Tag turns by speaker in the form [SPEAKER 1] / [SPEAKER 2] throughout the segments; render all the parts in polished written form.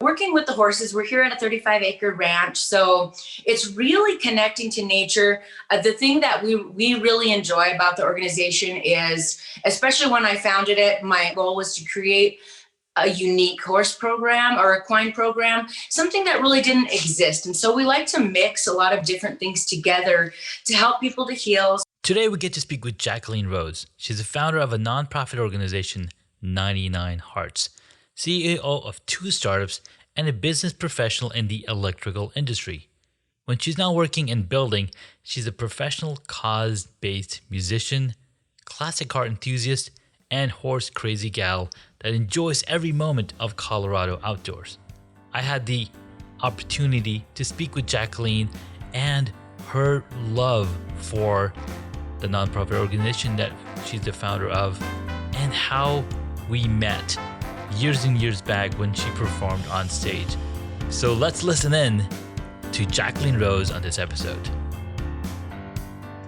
[SPEAKER 1] Working with the horses, we're here at a 35-acre ranch, so it's really connecting to nature. The thing that we really enjoy about the organization is, especially when I founded it, my goal was to create a unique horse program or equine program, something that really didn't exist. And so we like to mix a lot of different things together to help people to heal.
[SPEAKER 2] Today we get to speak with Jacqueline Rose. She's the founder of a nonprofit organization, 99 Hearts, CEO of 2 startups, and a business professional in the electrical industry. When she's not working and building, she's a professional cause-based musician, classic car enthusiast, and horse crazy gal that enjoys every moment of Colorado outdoors. I had the opportunity to speak with Jacqueline and her love for the nonprofit organization that she's the founder of, and how we met years and years back when she performed on stage. So let's listen in to Jacqueline Rose on this episode.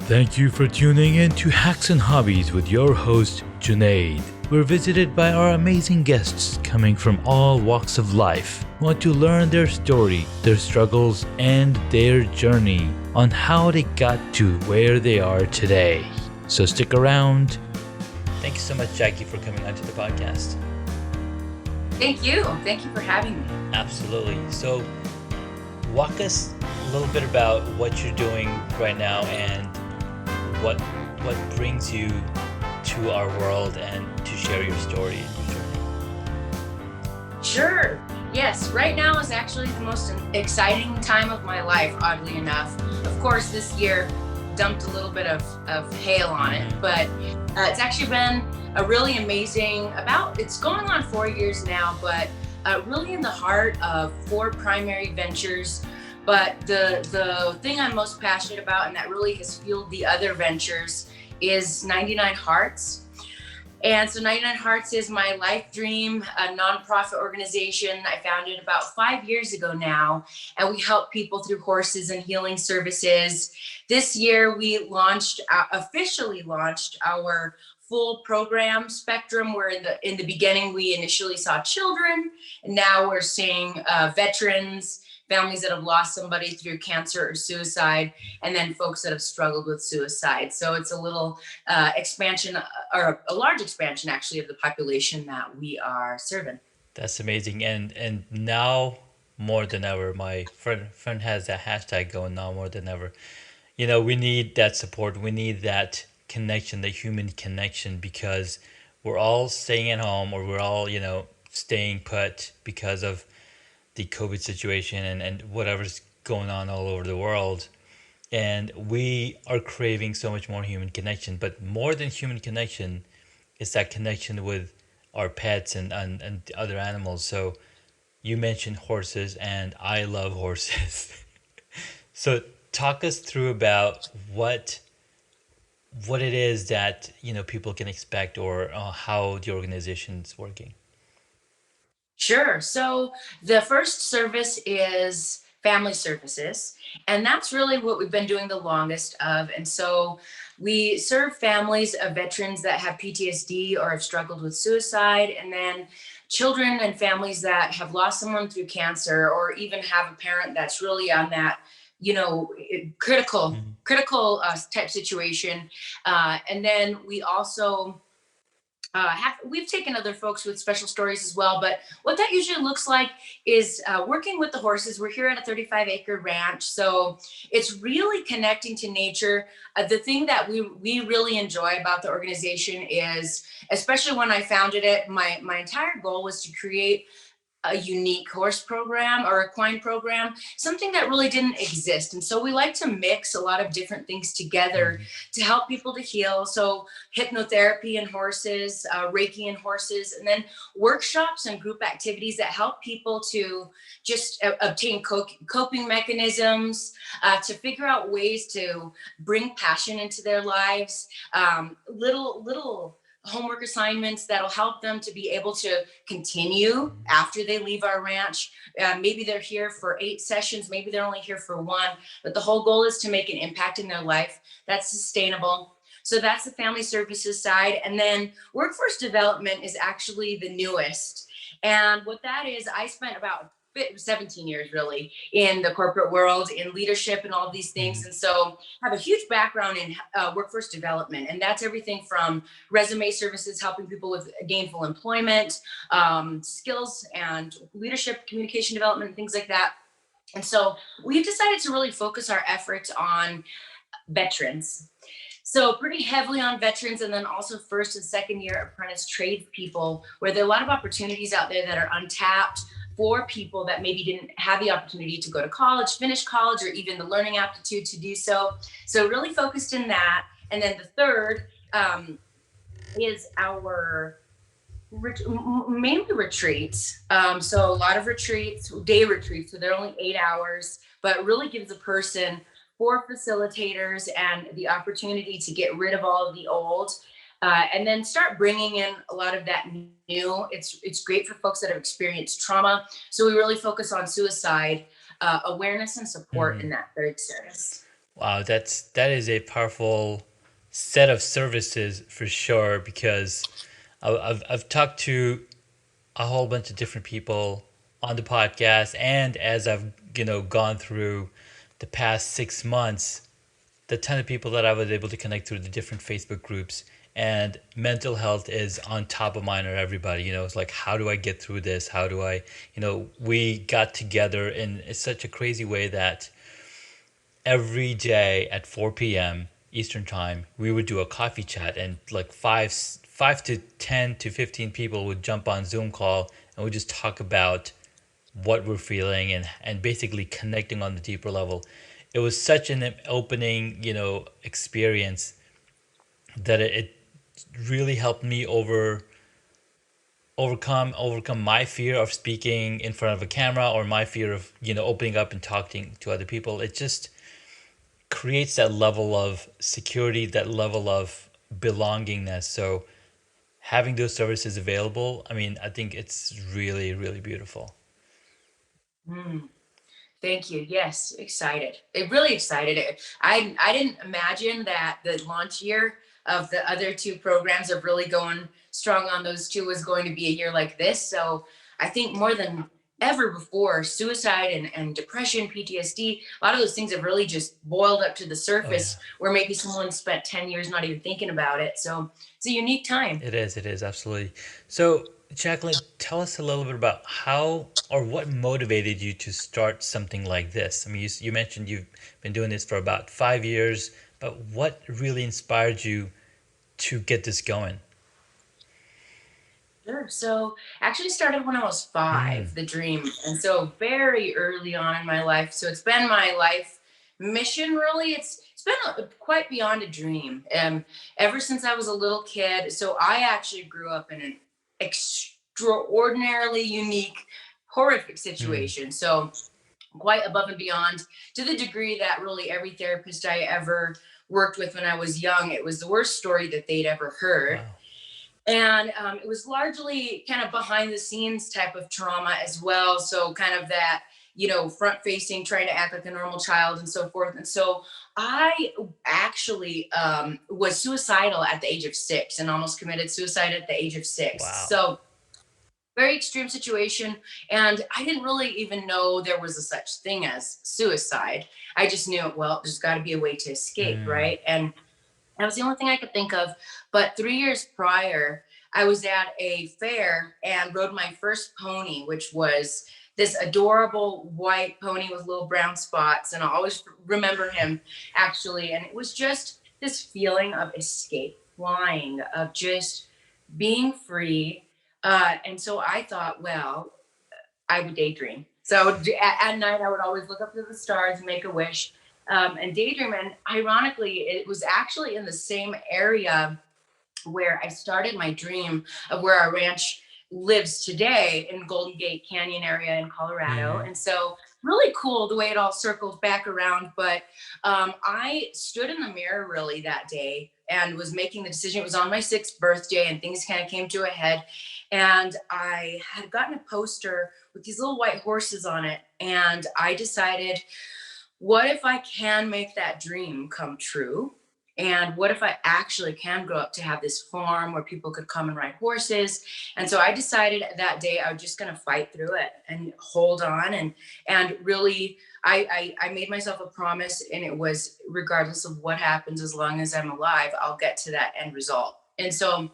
[SPEAKER 2] Thank you for tuning in to Hacks and Hobbies with your host, Junaid. We're visited by our amazing guests coming from all walks of life who want to learn their story, their struggles, and their journey on how they got to where they are today. So stick around. Thank you so much, Jackie, for coming onto the podcast.
[SPEAKER 1] Thank you. Thank you for having me.
[SPEAKER 2] Absolutely. So walk us a little bit about what you're doing right now and what brings you to our world and to share your story and your journey.
[SPEAKER 1] Sure. Yes, right now is actually the most exciting time of my life, oddly enough. Of course, this year dumped a little bit of hail on it, but it's actually been a really amazing, it's going on 4 years now, but really in the heart of 4 primary ventures. But the thing I'm most passionate about, and that really has fueled the other ventures, is 99 Hearts. And so 99 Hearts is my life dream, a nonprofit organization I founded about 5 years ago now, and we help people through horses and healing services. This year we officially launched our full program spectrum, where in the beginning we initially saw children, and now we're seeing veterans, families that have lost somebody through cancer or suicide, and then folks that have struggled with suicide. So it's a little expansion, or a large expansion actually, of the population that we are serving.
[SPEAKER 2] That's amazing. And now more than ever, my friend has that hashtag going, now more than ever. You know, we need that support. We need that connection, the human connection, because we're all staying at home, or we're all, staying put because of the COVID situation and whatever's going on all over the world. And we are craving so much more human connection. But more than human connection is that connection with our pets and other animals. So you mentioned horses, and I love horses. So talk us through about what it is that people can expect, or how the organization's working.
[SPEAKER 1] Sure. So the first service is family services, and that's really what we've been doing the longest of. And so we serve families of veterans that have PTSD or have struggled with suicide, and then children and families that have lost someone through cancer, or even have a parent that's really on that, critical type situation. And then we also we've taken other folks with special stories as well, but what that usually looks like is working with the horses. We're here at a 35-acre ranch, so it's really connecting to nature. The thing that we really enjoy about the organization is, especially when I founded it, my entire goal was to create a unique horse program or equine program, something that really didn't exist. And so we like to mix a lot of different things together to help people to heal. So hypnotherapy and horses, Reiki and horses, and then workshops and group activities that help people to just obtain coping mechanisms, to figure out ways to bring passion into their lives, little homework assignments that'll help them to be able to continue after they leave our ranch. Maybe they're here for 8 sessions, maybe they're only here for 1, but the whole goal is to make an impact in their life that's sustainable. So that's the family services side. And then workforce development is actually the newest. And what that is, I spent about 17 years really in the corporate world, in leadership and all of these things.
[SPEAKER 2] Mhm.
[SPEAKER 1] And so I have a huge background in workforce development. And that's everything from resume services, helping people with gainful employment, skills and leadership, communication development, things like that. And so we've decided to really focus our efforts on veterans, so pretty heavily on veterans, and then also first and second year apprentice tradespeople, where there are a lot of opportunities out there that are untapped for people that maybe didn't have the opportunity to go to college, finish college, or even the learning aptitude to do so. So really focused in that. And then the third is our mainly retreats. So a lot of retreats, day retreats. So they're only 8 hours, but really gives a person four facilitators and the opportunity to get rid of all of the old, and then start bringing in a lot of that new. It's great for folks that have experienced trauma. So we really focus on suicide awareness and support in
[SPEAKER 2] Mhm.
[SPEAKER 1] that third service.
[SPEAKER 2] Wow, that is a powerful set of services for sure. Because I've talked to a whole bunch of different people on the podcast, and as I've gone through the past 6 months, the ton of people that I was able to connect through the different Facebook groups, and mental health is on top of mind for everybody. It's like, how do I get through this? How do I, we got together in such a crazy way that every day at 4 p.m. Eastern time, we would do a coffee chat, and like five to 10 to 15 people would jump on Zoom call, and we just talk about what we're feeling, and basically connecting on the deeper level. It was such an opening, experience, that it really helped me overcome my fear of speaking in front of a camera, or my fear of opening up and talking to other people. It just creates that level of security, that level of belongingness. So having those services available, I mean, I think it's really, really beautiful.
[SPEAKER 1] Mm. Thank you. Yes, excited. It really excited. I didn't imagine that the launch year of the other two programs of really going strong on those two was going to be a year like this. So I think more than ever before, suicide and depression, PTSD, a lot of those things have really just boiled up to the
[SPEAKER 2] Oh yeah.
[SPEAKER 1] surface where maybe someone spent 10 years not even thinking about it. So it's a unique time.
[SPEAKER 2] It is absolutely. So, Jacqueline, tell us a little bit about how or what motivated you to start something like this. I mean, you mentioned you've been doing this for about 5 years, but what really inspired you to get this going?
[SPEAKER 1] Sure. So actually started when I was
[SPEAKER 2] Mm,
[SPEAKER 1] 5, the dream. And so very early on in my life. So it's been my life mission really. It's been quite beyond a dream. Ever since I was a little kid. So I actually grew up in an extraordinarily unique, horrific
[SPEAKER 2] mm,
[SPEAKER 1] situation. So quite above and beyond, to the degree that really every therapist I ever worked with when I was young, it was the worst story that they'd ever heard.
[SPEAKER 2] wow.
[SPEAKER 1] And it was largely kind of behind the scenes type of trauma as well. So, kind of that, front facing, trying to act like a normal child and so forth. And so, I actually was suicidal at the age of 6 and almost committed suicide at the age of 6.
[SPEAKER 2] Wow.
[SPEAKER 1] So, very extreme situation. And I didn't really even know there was a such thing as suicide. I just knew, well, there's got to be a way to escape,
[SPEAKER 2] Mm,
[SPEAKER 1] right? And that was the only thing I could think of. But 3 years prior, I was at a fair and rode my first pony, which was this adorable white pony with little brown spots. And I always remember him actually. And it was just this feeling of escape, flying, of just being free. And so I thought, well, I would daydream. So at night, I would always look up to the stars and make a wish, and daydream. And ironically, it was actually in the same area where I started my dream of where our ranch lives today in Golden Gate Canyon area in Colorado.
[SPEAKER 2] mm,
[SPEAKER 1] And so really cool the way it all circles back around. But I stood in the mirror really that day and was making the decision. It was on my 6th birthday and things kind of came to a head. And I had gotten a poster with these little white horses on it. And I decided, what if I can make that dream come true? And what if I actually can grow up to have this farm where people could come and ride horses? And so I decided that day I was just going to fight through it and hold on, and really I made myself a promise, and it was, regardless of what happens, as long as I'm alive, I'll get to that end result. And so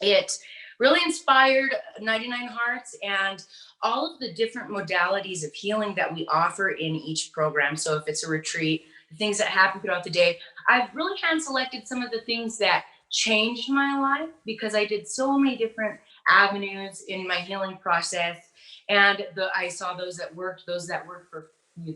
[SPEAKER 1] it really inspired 99 Hearts and all of the different modalities of healing that we offer in each program. So if it's a retreat, the things that happen throughout the day, I've really hand selected some of the things that changed my life, because I did so many different avenues in my healing process. And I saw those that worked for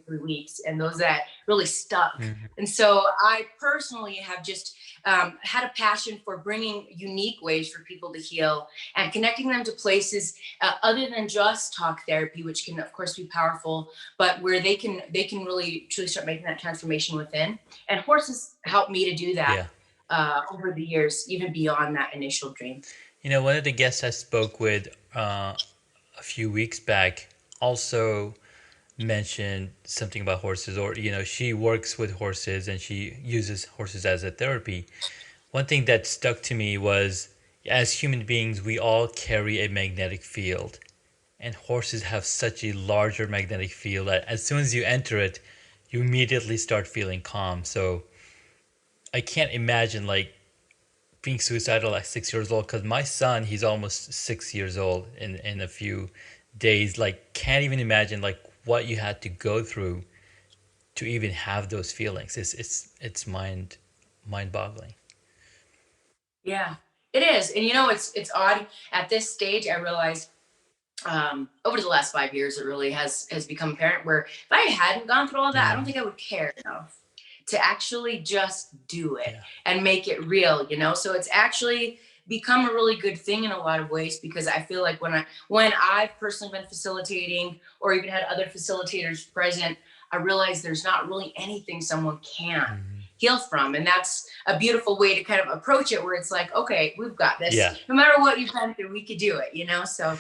[SPEAKER 1] 3 weeks, and those that really stuck.
[SPEAKER 2] Mhm.
[SPEAKER 1] And so I personally have just had a passion for bringing unique ways for people to heal and connecting them to places other than just talk therapy, which can of course be powerful, but where they can really truly start making that transformation within. And horses helped me to do that
[SPEAKER 2] Yeah.
[SPEAKER 1] over the years, even beyond that initial dream.
[SPEAKER 2] One of the guests I spoke with a few weeks back also mentioned something about horses, or she works with horses and she uses horses as a therapy. One thing that stuck to me was, as human beings, we all carry a magnetic field, and horses have such a larger magnetic field that as soon as you enter it, you immediately start feeling calm. So I can't imagine like being suicidal at 6 years old, because my son, he's almost 6 years old in a few days. Like, can't even imagine like what you had to go through to even have those feelings. It's mind boggling.
[SPEAKER 1] Yeah, it is. And it's odd. At this stage, I realized over the last 5 years, it really has become apparent where if I hadn't gone through all that, I don't
[SPEAKER 2] Mm,
[SPEAKER 1] think I would care enough to actually just do it
[SPEAKER 2] yeah.
[SPEAKER 1] and make it real. So it's actually become a really good thing in a lot of ways, because I feel like when I've personally been facilitating or even had other facilitators present, I realize there's not really anything someone can't
[SPEAKER 2] Hmm.
[SPEAKER 1] heal from. And that's a beautiful way to kind of approach it, where it's like, okay, we've got this.
[SPEAKER 2] Yeah.
[SPEAKER 1] No matter what you've been through, we could do it. So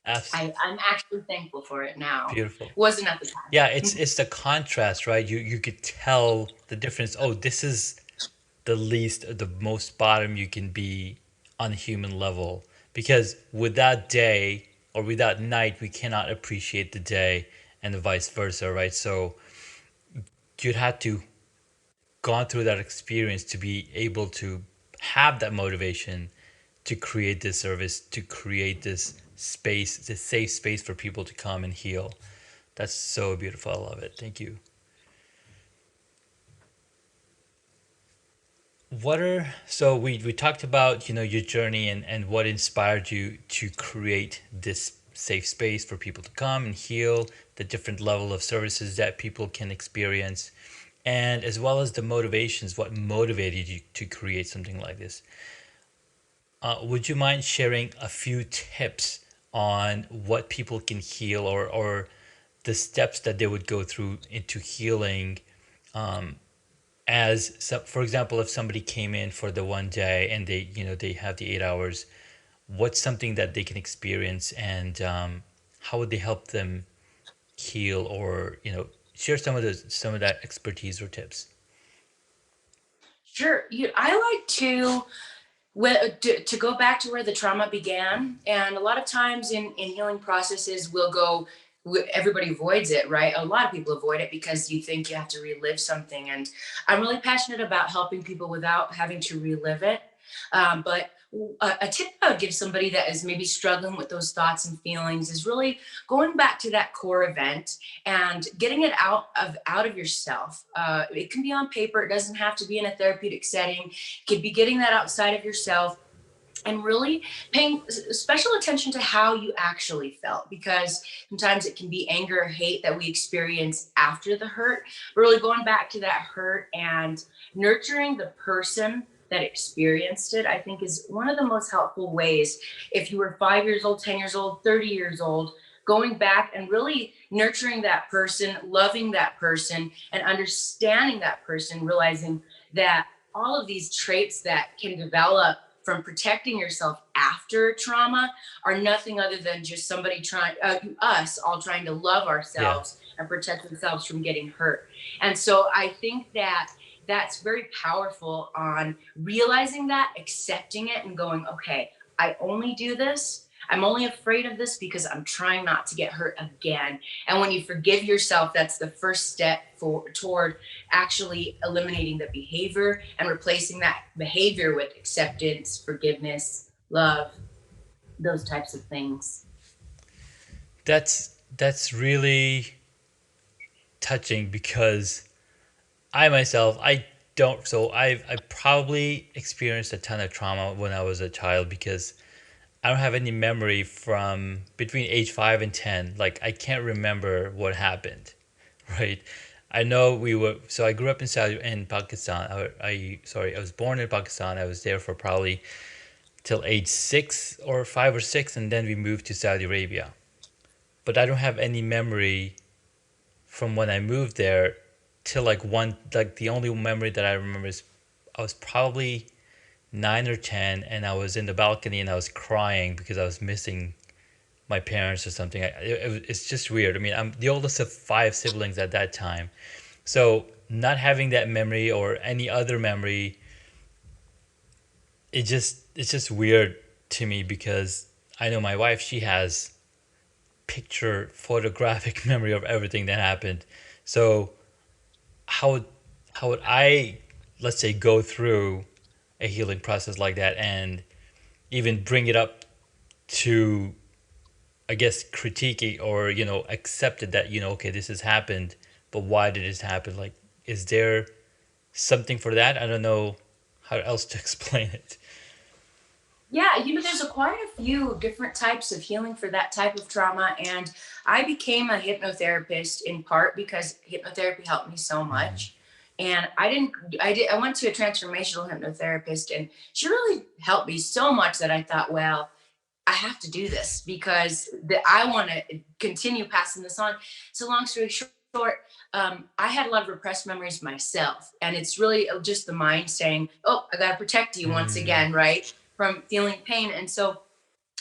[SPEAKER 2] Abs-
[SPEAKER 1] I'm actually thankful for it now.
[SPEAKER 2] Beautiful.
[SPEAKER 1] Wasn't at the
[SPEAKER 2] Yeah,
[SPEAKER 1] time.
[SPEAKER 2] it's the contrast, right? You could tell the difference. Oh, this is the most bottom you can be on a human level, because without day or without night, we cannot appreciate the day, and the vice versa, right? So you'd have to gone through that experience to be able to have that motivation to create this service, to create this space, this safe space for people to come and heal. That's so beautiful. I love it. Thank you. So we talked about your journey and what inspired you to create this safe space for people to come and heal, the different level of services that people can experience, and as well as the motivations, what motivated you to create something like this. Would you mind sharing a few tips on what people can heal, or the steps that they would go through into healing, as so, for example, if somebody came in for the one day and they have the 8 hours, what's something that they can experience, and how would they help them heal, or share some of that expertise or tips.
[SPEAKER 1] Sure. I like to go back to where the trauma began. And a lot of times in healing processes, we'll go, everybody avoids it, right? A lot of people avoid it because you think you have to relive something. And I'm really passionate about helping people without having to relive it. But a tip I would give somebody that is maybe struggling with those thoughts and feelings is really going back to that core event and getting it out of yourself. It can be on paper. It doesn't have to be in a therapeutic setting. It could be getting that outside of yourself and really paying special attention to how you actually felt, because sometimes it can be anger or hate that we experience after the hurt. Really going back to that hurt and nurturing the person that experienced it, I think, is one of the most helpful ways. If you were 5 years old, 10 years old, 30 years old, going back and really nurturing that person, loving that person, and understanding that person, realizing that all of these traits that can develop from protecting yourself after trauma are nothing other than just somebody trying, us all trying to love
[SPEAKER 2] Yeah.
[SPEAKER 1] ourselves and protect themselves from getting hurt. And so I think that that's very powerful on realizing that, accepting it, and going, okay, I only do this. I'm only afraid of this because I'm trying not to get hurt again. And when you forgive yourself, that's the first step toward actually eliminating the behavior and replacing that behavior with acceptance, forgiveness, love, those types of things.
[SPEAKER 2] That's really touching because I myself I don't so I probably experienced a ton of trauma when I was a child because I don't have any memory from between age 5 and 10. Like I can't remember what happened, right? I know we were so I grew up in Pakistan. I was born in Pakistan. I was there for probably till age 6 or 5 or 6 and then we moved to Saudi Arabia. But I don't have any memory from when I moved there till like the only memory that I remember is I was probably 9 or 10 and I was in the balcony and I was crying because I was missing my parents or something. It's just weird. I mean, I'm the oldest of five siblings at that time. So not having that memory or any other memory, it's just weird to me because I know my wife, she has picture photographic memory of everything that happened. So how would how would I, let's say, go through a healing process like that and even bring it up to, I guess, critique it or accept it that okay, this has happened, but why did this happen? Like, is there something for that? I don't know how else to explain it.
[SPEAKER 1] Yeah, there's quite a few different types of healing for that type of trauma. And I became a hypnotherapist in part because hypnotherapy helped me so
[SPEAKER 2] Mm.
[SPEAKER 1] much. And I went to a transformational hypnotherapist and she really helped me so much that I thought, well, I have to do this because I want to continue passing this on. So, long story short, I had a lot of repressed memories myself, and it's really just the mind saying, "Oh, I got to protect you once
[SPEAKER 2] Mm.
[SPEAKER 1] again, right, from feeling pain." And so,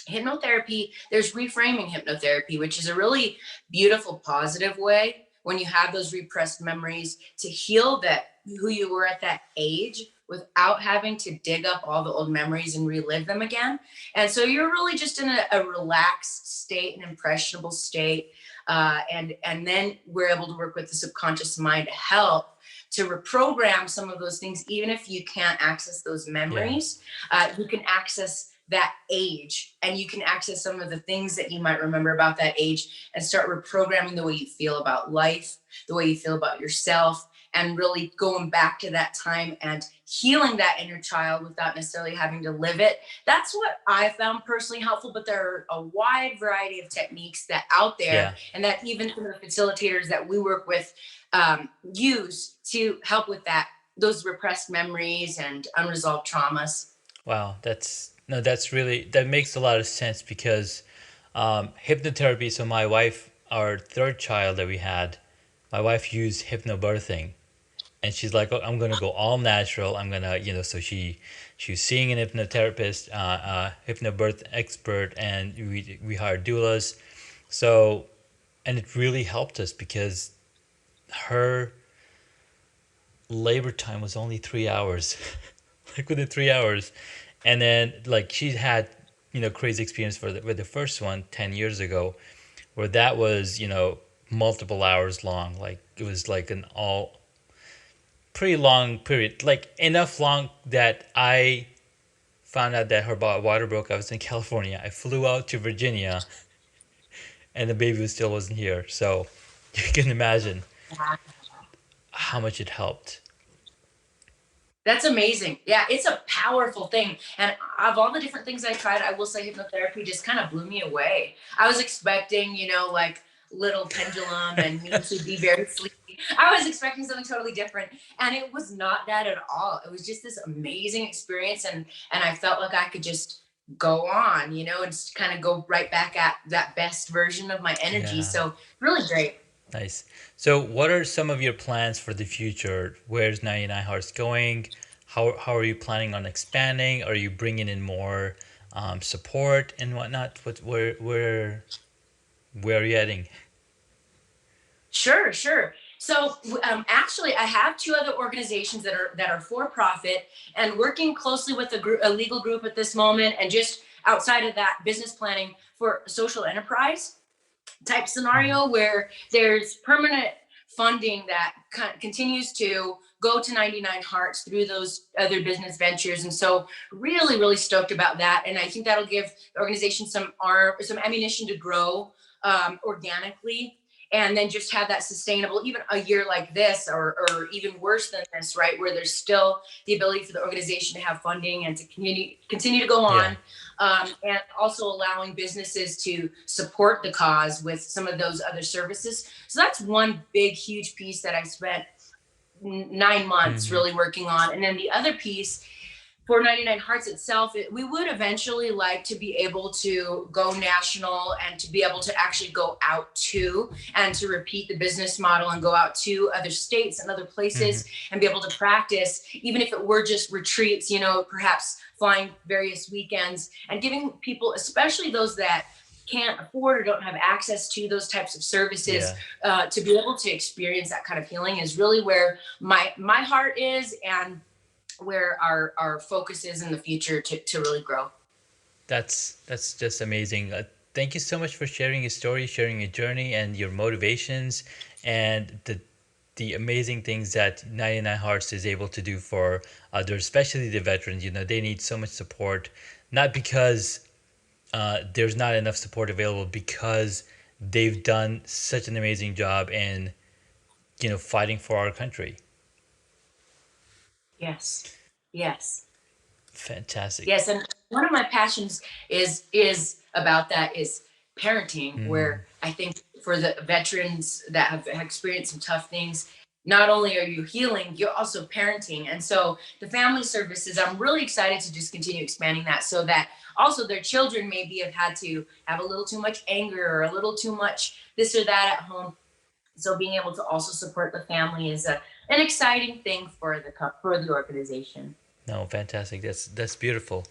[SPEAKER 1] hypnotherapy, there's reframing hypnotherapy, which is a really beautiful, positive way when you have those repressed memories to heal that who you were at that age without having to dig up all the old memories and relive them again. And so you're really just in a relaxed state, an impressionable state. And then we're able to work with the subconscious mind to help to reprogram some of those things, even if you can't access those
[SPEAKER 2] Yeah.
[SPEAKER 1] memories. You can access that age and you can access some of the things that you might remember about that age and start reprogramming the way you feel about life, the way you feel about yourself, and really going back to that time and healing that inner child without necessarily having to live it. That's what I found personally helpful, but there are a wide variety of techniques that out there
[SPEAKER 2] Yeah.
[SPEAKER 1] and that even some of the facilitators that we work with use to help with that, those repressed memories and unresolved traumas.
[SPEAKER 2] Wow. That's really, that makes a lot of sense because hypnotherapy. So my wife, our third child that we had, my wife used hypnobirthing, and she's like, oh, I'm gonna go all natural. I'm gonna, so she's seeing an hypnotherapist, hypnobirth expert, and we hired doulas. So, and it really helped us because her labor time was only 3 hours, like within 3 hours, and then like she had crazy experience with the first one 10 years ago, where that was multiple hours long. Like it was like an all pretty long period, like enough long that I found out that her water broke. I was in California. I flew out to Virginia, and the baby still wasn't here. So you can imagine how much it helped.
[SPEAKER 1] That's amazing. Yeah, it's a powerful thing. And of all the different things I tried, I will say hypnotherapy just kind of blew me away. I was expecting, like little pendulum and me to be very sleepy. I was expecting something totally different. And it was not that at all. It was just this amazing experience. And I felt like I could just go on, and just kind of go right back at that best version of my energy.
[SPEAKER 2] Yeah,
[SPEAKER 1] So really great.
[SPEAKER 2] nice. So, what are some of your plans for the future? Where's 99 Hearts going? How are you planning on expanding? Are you bringing in more support and whatnot? Where are you heading?
[SPEAKER 1] Sure, sure. So actually, I have two other organizations that are for profit and working closely with a legal group at this moment, and just outside of that, business planning for social enterprise type
[SPEAKER 2] Mhm.
[SPEAKER 1] scenario where there's permanent funding that continues to go to 99 Hearts through those other business ventures. And so really, really stoked about that. And I think that'll give the organization some ammunition to grow organically, and then just have that sustainable, even a year like this, or even worse than this, right, where there's still the ability for the organization to have funding and to continue to go
[SPEAKER 2] Yeah.
[SPEAKER 1] on, and also allowing businesses to support the cause with some of those other services. So that's one big, huge piece that I spent 9 months
[SPEAKER 2] Hmm.
[SPEAKER 1] really working on. And then the other piece for 99 Hearts itself, we would eventually like to be able to go national and to be able to actually go out to and to repeat the business model and go out to other states and other places
[SPEAKER 2] Hmm.
[SPEAKER 1] and be able to practice, even if it were just retreats, perhaps flying various weekends and giving people, especially those that can't afford or don't have access to those types of services,
[SPEAKER 2] Yeah.
[SPEAKER 1] to be able to experience that kind of healing is really where my heart is, and where our focus is in the future to really grow.
[SPEAKER 2] That's just amazing. Thank you so much for sharing your story, sharing your journey, and your motivations, and the amazing things that 99 Hearts is able to do for others, especially the veterans. They need so much support, not because there's not enough support available, because they've done such an amazing job in fighting for our country.
[SPEAKER 1] Yes, yes,
[SPEAKER 2] Fantastic.
[SPEAKER 1] yes. And one of my passions is about that is parenting,
[SPEAKER 2] Mm,
[SPEAKER 1] where I think for the veterans that have experienced some tough things, not only are you healing, you're also parenting. And so the family services, I'm really excited to just continue expanding that, so that also their children maybe have had to have a little too much anger or a little too much this or that at home. So being able to also support the family is an exciting thing for for the organization.
[SPEAKER 2] no, fantastic. That's beautiful.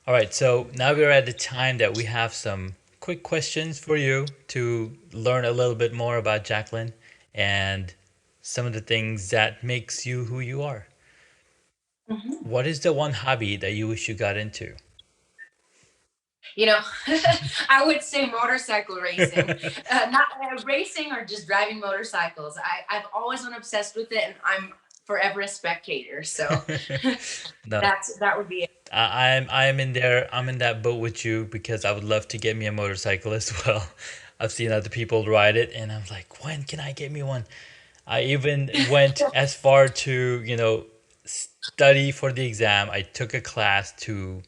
[SPEAKER 2] All right, so now we're at the time that we have some quick questions for you to learn a little bit more about Jacqueline and some of the things that makes you who you are.
[SPEAKER 1] Mhm.
[SPEAKER 2] What is the one hobby that you wish you got into?
[SPEAKER 1] You know, I would say motorcycle racing, not racing or just driving motorcycles. I've always been obsessed with it, and I'm forever a spectator. So
[SPEAKER 2] No,
[SPEAKER 1] that would be it.
[SPEAKER 2] I'm in there. I'm in that boat with you because I would love to get me a motorcycle as well. I've seen other people ride it, and I'm like, when can I get me one? I even went as far to study for the exam. I took a class to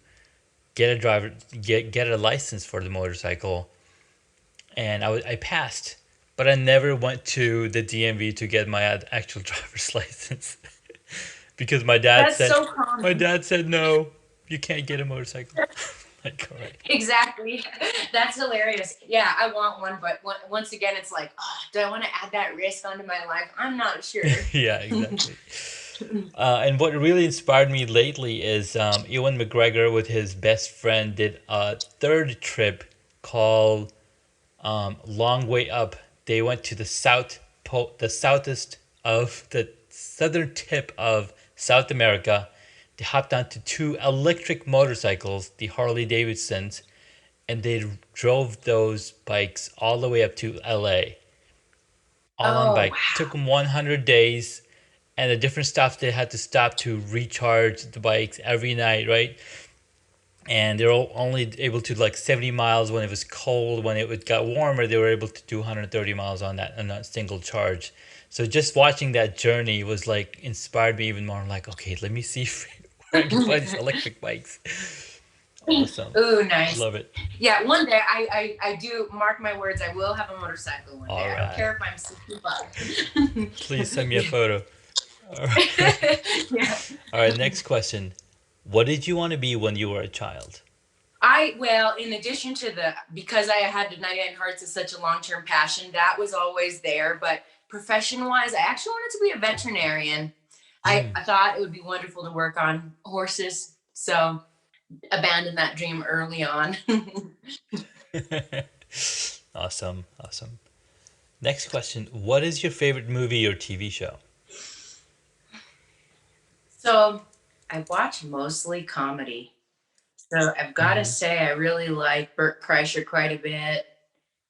[SPEAKER 2] get a license for the motorcycle, and I passed, but I never went to the DMV to get my actual driver's license because
[SPEAKER 1] That's so common.
[SPEAKER 2] my dad said no, you can't get a motorcycle. Like, all right.
[SPEAKER 1] Exactly. That's hilarious. Yeah, I want one, but once again, it's like, oh, do I want to add that risk onto my life? I'm not sure.
[SPEAKER 2] Yeah, exactly. And what really inspired me lately is Ewan McGregor with his best friend did a third trip called Long Way Up. They went to the southest of the southern tip of South America. They hopped onto two electric motorcycles, the Harley Davidsons, and they drove those bikes all the way up to LA, all on
[SPEAKER 1] Oh,
[SPEAKER 2] bike. Took them 100 days, and the different stops they had to stop to recharge the bikes every night, right? And they're only able to like 70 miles when it was cold. When it got warmer, they were able to do 130 miles on that single charge. So just watching that journey was like inspired me even more. I'm like, okay, let me see where I can find these
[SPEAKER 1] wow.
[SPEAKER 2] electric bikes. Awesome.
[SPEAKER 1] Ooh, nice.
[SPEAKER 2] Love it.
[SPEAKER 1] Yeah, one day I do mark my words. I will have a motorcycle one day.
[SPEAKER 2] All
[SPEAKER 1] I don't care
[SPEAKER 2] right.
[SPEAKER 1] if I'm 65.
[SPEAKER 2] Please send me a
[SPEAKER 1] Yeah.
[SPEAKER 2] photo. All right.
[SPEAKER 1] Yeah.
[SPEAKER 2] All right. Next question. What did you want to be when you were a child?
[SPEAKER 1] Well, in addition to because I had the 99 Hearts as such a long term passion, that was always there. But profession wise, I actually wanted to be a veterinarian.
[SPEAKER 2] Mm.
[SPEAKER 1] I thought it would be wonderful to work on horses. So abandoned that dream early on.
[SPEAKER 2] Awesome. Awesome. Next question. What is your favorite movie or TV show?
[SPEAKER 1] So I watch mostly comedy. So I've got to
[SPEAKER 2] Hmm.
[SPEAKER 1] say, I really like Burt Kreischer quite a bit.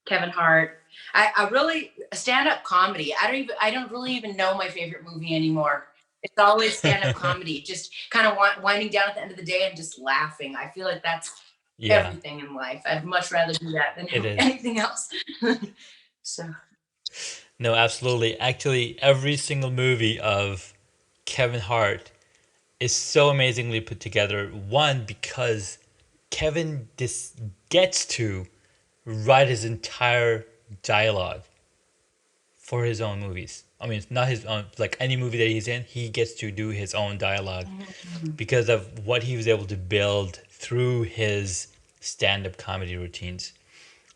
[SPEAKER 1] Kevin Hart. I really stand up comedy. I don't really even know my favorite movie anymore. It's always stand up comedy, just kind of winding down at the end of the day and just laughing. I feel like that's
[SPEAKER 2] Yeah,
[SPEAKER 1] everything in life. I'd much rather do that than
[SPEAKER 2] it is.
[SPEAKER 1] anything else. So
[SPEAKER 2] No, absolutely. Actually, every single movie of Kevin Hart is so amazingly put together. One, because Kevin gets to write his entire dialogue for his own movies. I mean, it's not his own, like any movie that he's in, he gets to do his own dialogue
[SPEAKER 1] mhm.
[SPEAKER 2] because of what he was able to build through his stand up comedy routines.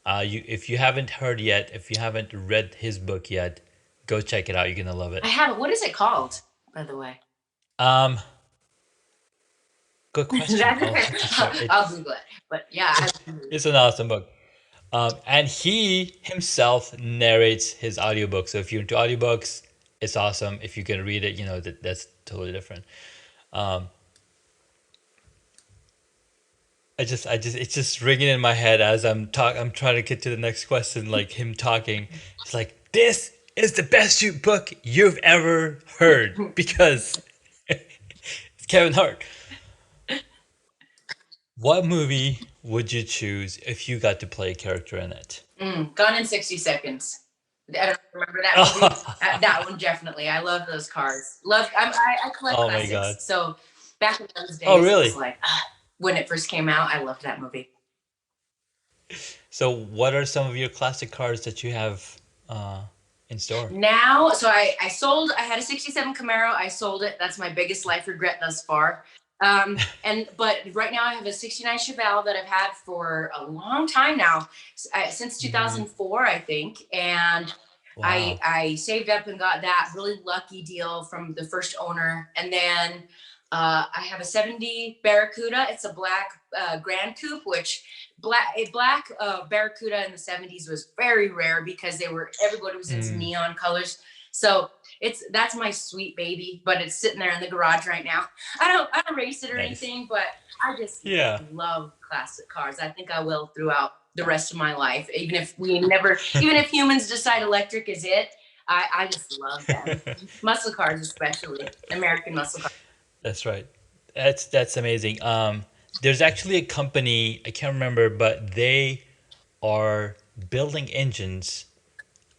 [SPEAKER 2] If you haven't heard yet, if you haven't read his book yet, go check it out. You're gonna love
[SPEAKER 1] I
[SPEAKER 2] it.
[SPEAKER 1] haven't. What is it called, by the way?
[SPEAKER 2] Um, Good question.
[SPEAKER 1] That's
[SPEAKER 2] I'll
[SPEAKER 1] okay.
[SPEAKER 2] have to check it.
[SPEAKER 1] I'll Google it. But yeah,
[SPEAKER 2] It's an awesome book. And he himself narrates his audiobook. So if you're into audiobooks, it's awesome. If you can read it, that's totally different. Um, it's just ringing in my head as I'm trying to get to the next question. Like him talking, it's like this is the best shoot book you've ever heard because it's Kevin Hart. What movie would you choose if you got to play a character in it?
[SPEAKER 1] Gone in 60 Seconds. I don't remember that movie. That one definitely. I love those cars. I collect
[SPEAKER 2] Oh my god.
[SPEAKER 1] classics. So back in those
[SPEAKER 2] Oh
[SPEAKER 1] days, it was
[SPEAKER 2] really?
[SPEAKER 1] like when it first came out, I loved that movie.
[SPEAKER 2] So what are some of your classic cars that you have uh, in store?
[SPEAKER 1] Now, so I had a 67 Camaro. I sold it. That's my biggest life regret thus far. But right now I have a 69 Chevelle that I've had for a long time now, since
[SPEAKER 2] Hmm.
[SPEAKER 1] 2004, I think. And
[SPEAKER 2] Wow.
[SPEAKER 1] I saved up and got that really lucky deal from the first owner. And then I have a 70 Barracuda. It's a black Grand Coupe, which black Barracuda in the 70s was very rare because everybody was into
[SPEAKER 2] Mm,
[SPEAKER 1] neon colors. So that's my sweet baby, but it's sitting there in the garage right now. I don't race it or
[SPEAKER 2] nice.
[SPEAKER 1] anything, but I just
[SPEAKER 2] Yeah.
[SPEAKER 1] love classic cars. I think I will throughout the rest of my life, even if humans decide electric is it. I just love them. Muscle cars, especially American muscle cars.
[SPEAKER 2] That's right. That's amazing. There's actually a company, I can't remember, but they are building engines,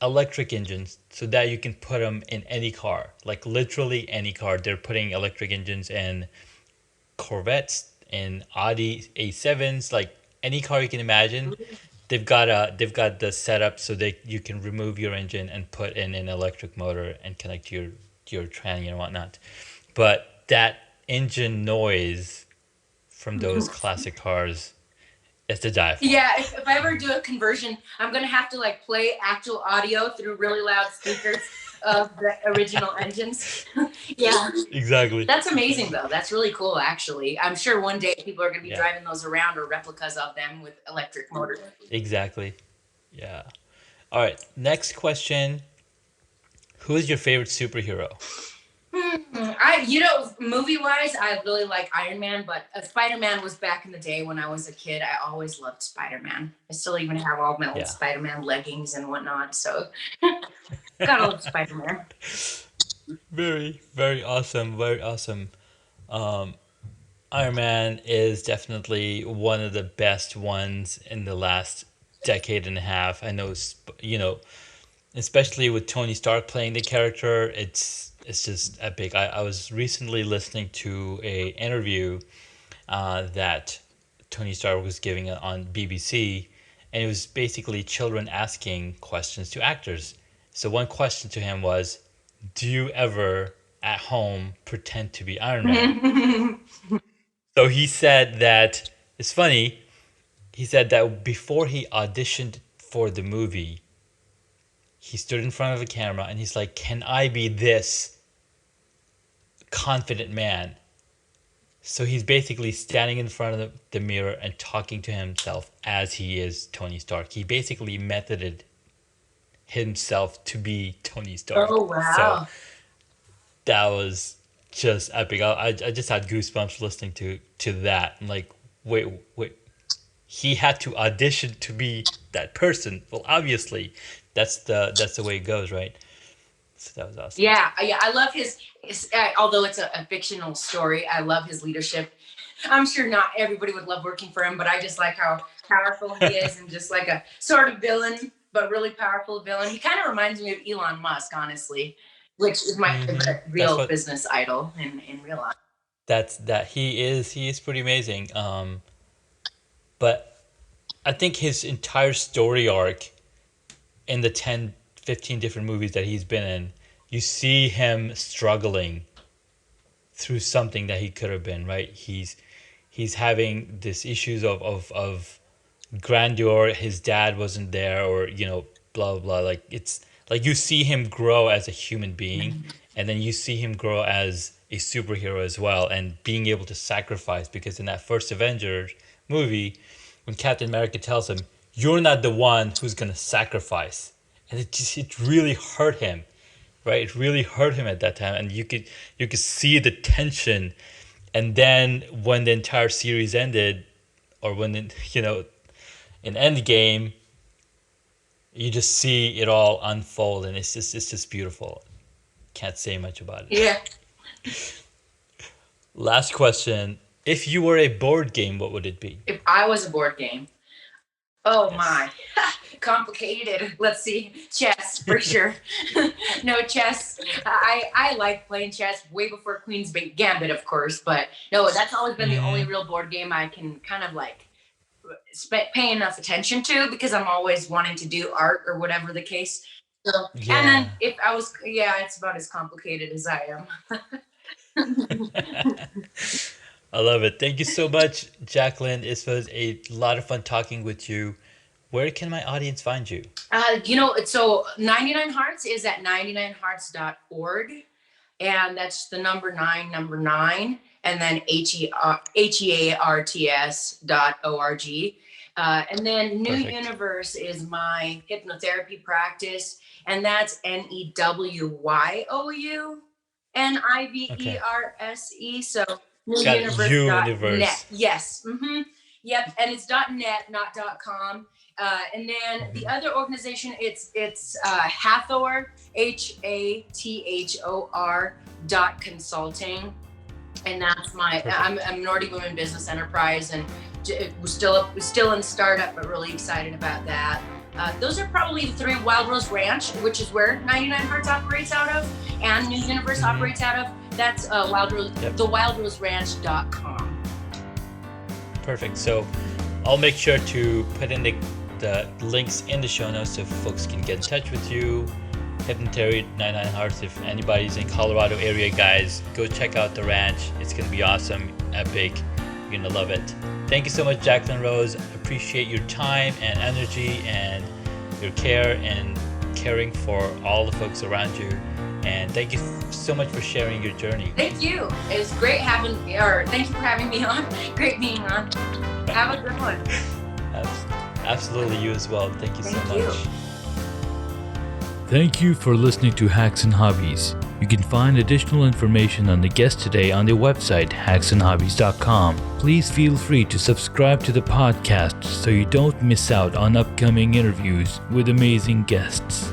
[SPEAKER 2] electric engines, so that you can put them in any car, like literally any car. They're putting electric engines in Corvettes and Audi A7s, like any car you can imagine. They've got the setup so they you can remove your engine and put in an electric motor and connect to your tranny and whatnot. But that engine noise from those classic cars is to die for.
[SPEAKER 1] Yeah, if I ever do a conversion, I'm gonna have to like play actual audio through really loud speakers of the original engines. Yeah,
[SPEAKER 2] Exactly.
[SPEAKER 1] that's amazing though. That's really cool, actually. I'm sure one day people are gonna be
[SPEAKER 2] Yeah.
[SPEAKER 1] driving those around or replicas of them with electric motors.
[SPEAKER 2] Exactly. Yeah. All right. Next question. Who is your favorite superhero?
[SPEAKER 1] Movie wise, I really like Iron Man, but Spider Man was back in the day when I was a kid. I always loved Spider Man. I still even have all my old
[SPEAKER 2] Yeah.
[SPEAKER 1] Spider Man leggings and whatnot. So gotta love Spider Man.
[SPEAKER 2] Very, very awesome. Very awesome. Um, Iron Man is definitely one of the best ones in the last decade and a half. I know, especially with Tony Stark playing the character, it's just epic. I was recently listening to a interview that Tony Stark was giving on BBC, and it was basically children asking questions to actors. So one question to him was, "Do you ever at home pretend to be Iron Man?" So he said that it's funny. He said that before he auditioned for the movie, he stood in front of the camera and he's like, "Can I be this confident man?" So he's basically standing in front of the mirror and talking to himself as he is Tony Stark. He basically methoded himself to be Tony Stark.
[SPEAKER 1] Oh,
[SPEAKER 2] So
[SPEAKER 1] wow.
[SPEAKER 2] that was just epic. I just had goosebumps listening to that. I'm like, wait, he had to audition to be that person. Well, obviously, that's the way it goes, right? So that was awesome.
[SPEAKER 1] Yeah, yeah, I love his although it's a fictional story, I love his leadership. I'm sure not everybody would love working for him, but I just like how powerful he is and just like a sort of villain, but really powerful villain. He kind of reminds me of Elon Musk, honestly, which is my favorite
[SPEAKER 2] That's
[SPEAKER 1] real
[SPEAKER 2] what
[SPEAKER 1] business idol in real life.
[SPEAKER 2] that he is pretty amazing. But I think his entire story arc in the 10, 15 different movies that he's been in, you see him struggling through something that he could have been, right? He's having this issues of grandeur. His dad wasn't there, or blah blah blah. Like, it's like you see him grow as a human being, and then you see him grow as a superhero as well, and being able to sacrifice. Because in that first Avengers movie, when Captain America tells him, "You're not the one who's gonna sacrifice," and it really hurt him, right? It really hurt him at that time, and you could see the tension. And then when the entire series ended, or when in Endgame, you just see it all unfold, and it's just beautiful. Can't say much about it.
[SPEAKER 1] Yeah.
[SPEAKER 2] Last question: if you were a board game, what would it be?
[SPEAKER 1] If I was a board game, oh
[SPEAKER 2] Yes.
[SPEAKER 1] my, complicated. Let's see, chess for sure. No, chess. I like playing chess way before Queen's Gambit, of course. But no, that's always been the only real board game I can kind of like pay enough attention to, because I'm always wanting to do art or whatever the case. So, and then
[SPEAKER 2] Yeah.
[SPEAKER 1] if I was, yeah, it's about as complicated as I am.
[SPEAKER 2] I love it. Thank you so much, Jacqueline. It was a lot of fun talking with you. Where can my audience find you?
[SPEAKER 1] So 99 Hearts is at 99hearts.org. And that's the number 9, and then HEARTS.org. And then New
[SPEAKER 2] Perfect.
[SPEAKER 1] Universe is my hypnotherapy practice, and that's NEWYOUNIVERSE. So
[SPEAKER 2] Got it.
[SPEAKER 1] newuniverse.net.
[SPEAKER 2] Universe.
[SPEAKER 1] Yes. Yep. And it's .net, not .com. And then the other organization, it's Hathor, HATHOR .consulting, and that's my. I'm a minority women business enterprise, and we're still in startup, but really excited about that. Those are probably the three. Wild Rose Ranch, which is where 99 Hearts operates out of, and New Universe operates out of. That's Wild Rose, thewildroseranch.com.
[SPEAKER 2] Perfect. So I'll make sure to put in the links in the show notes so folks can get in touch with you. Hypnotherapy 99 Hearts. If anybody's in Colorado area, guys, go check out the ranch. It's gonna be awesome, epic. You're gonna love it. Thank you so much, Jacqueline Rose. Appreciate your time and energy and your care and caring for all the folks around you. And thank you so much for sharing your journey.
[SPEAKER 1] Thank you. It was great thank you for having me on. Great being on. Have a good one.
[SPEAKER 2] Absolutely, you as well. Thank you so
[SPEAKER 1] Thank you.
[SPEAKER 2] much.
[SPEAKER 3] Thank you for listening to Hacks and Hobbies. You can find additional information on the guest today on their website, hacksandhobbies.com. Please feel free to subscribe to the podcast so you don't miss out on upcoming interviews with amazing guests.